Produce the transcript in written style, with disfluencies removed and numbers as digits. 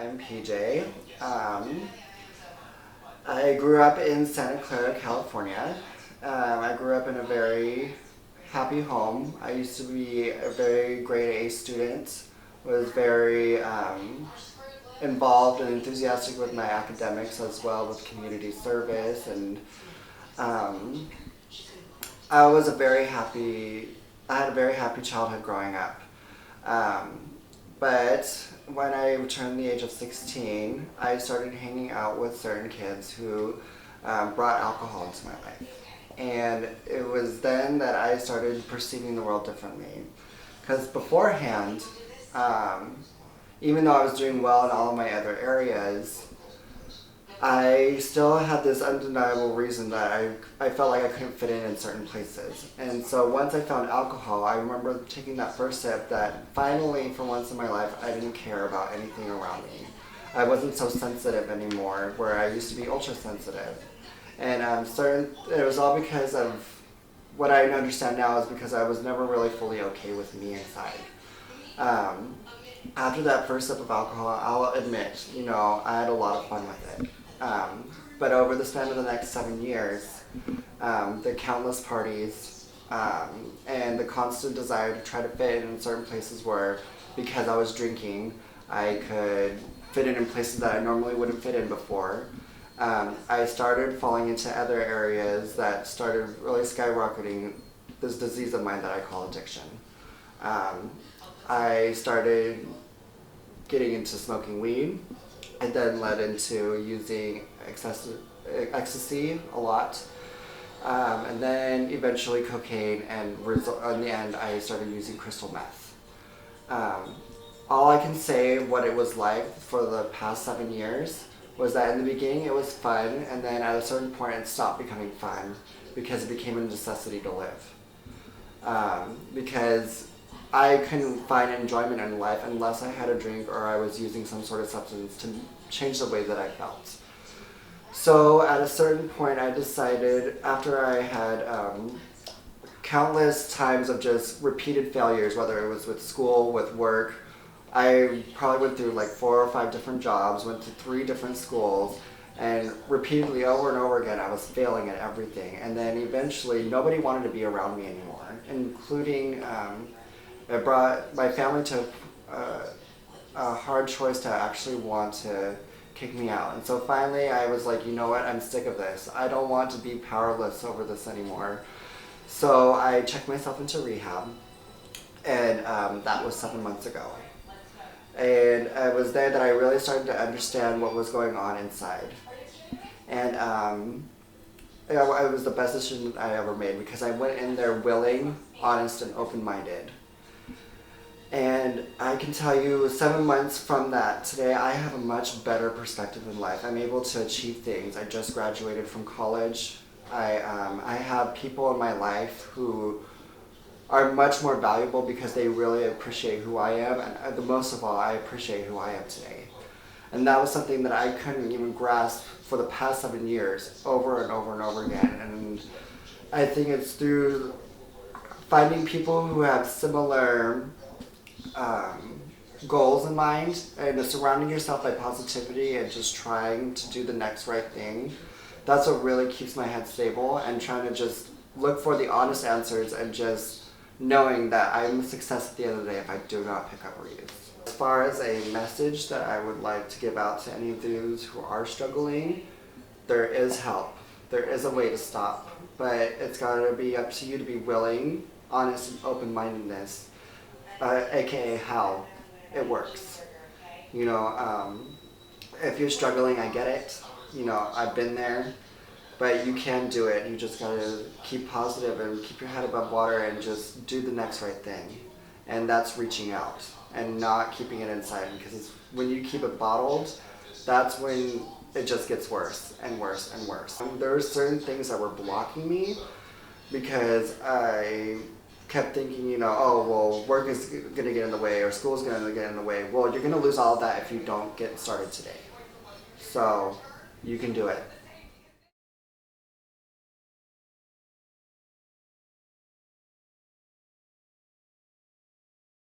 I'm PJ. I grew up in Santa Clara, California. I grew up in a very happy home. I used to be a very grade A student, was very involved and enthusiastic with my academics as well with community service, and I was I had a very happy childhood growing up. But when I turned the age of 16, I started hanging out with certain kids who brought alcohol into my life. And it was then that I started perceiving the world differently. Because beforehand, even though I was doing well in all of my other areas, I still had this undeniable reason that I felt like I couldn't fit in certain places. And so once I found alcohol, I remember taking that first sip that finally, for once in my life, I didn't care about anything around me. I wasn't so sensitive anymore, where I used to be ultra sensitive. And it was all because of what I understand now is because I was never really fully okay with me inside. After that first sip of alcohol, I'll admit, I had a lot of fun with it. But over the span of the next 7 years, the countless parties and the constant desire to try to fit in certain places where, because I was drinking, I could fit in places that I normally wouldn't fit in before. I started falling into other areas that started really skyrocketing this disease of mine that I call addiction. I started getting into smoking weed. It then led into using ecstasy a lot, and then eventually cocaine, and in the end I started using crystal meth. All I can say what it was like for the past 7 years was that in the beginning it was fun, and then at a certain point it stopped becoming fun because it became a necessity to live. Because I couldn't find enjoyment in life unless I had a drink or I was using some sort of substance to change the way that I felt. So at a certain point I decided, after I had countless times of just repeated failures, whether it was with school, with work, I probably went through like 4 or 5 different jobs, went to 3 different schools, and repeatedly over and over again I was failing at everything. And then eventually nobody wanted to be around me anymore, including it brought my family to a hard choice to actually want to kick me out. And so finally I was like, you know what, I'm sick of this. I don't want to be powerless over this anymore. So I checked myself into rehab, and that was 7 months ago. And it was there that I really started to understand what was going on inside. And it was the best decision I ever made, because I went in there willing, honest, and open-minded. And I can tell you, 7 months from that, today I have a much better perspective in life. I'm able to achieve things. I just graduated from college. I have people in my life who are much more valuable because they really appreciate who I am, and the most of all, I appreciate who I am today. And that was something that I couldn't even grasp for the past 7 years, over and over and over again. And I think it's through finding people who have similar goals in mind, and surrounding yourself by positivity and just trying to do the next right thing. That's what really keeps my head stable, and trying to just look for the honest answers, and just knowing that I'm a success at the end of the day if I do not pick up or use. As far as a message that I would like to give out to any of those who are struggling, there is help. There is a way to stop, but it's got to be up to you to be willing, honest, and open-mindedness. AKA how it works. If you're struggling, I get it. I've been there, but you can do it. You just gotta keep positive and keep your head above water and just do the next right thing. And that's reaching out and not keeping it inside, because when you keep it bottled, that's when it just gets worse and worse and worse. There were certain things that were blocking me because I kept thinking, work is going to get in the way, or school is going to get in the way. Well, you're going to lose all of that if you don't get started today. So you can do it.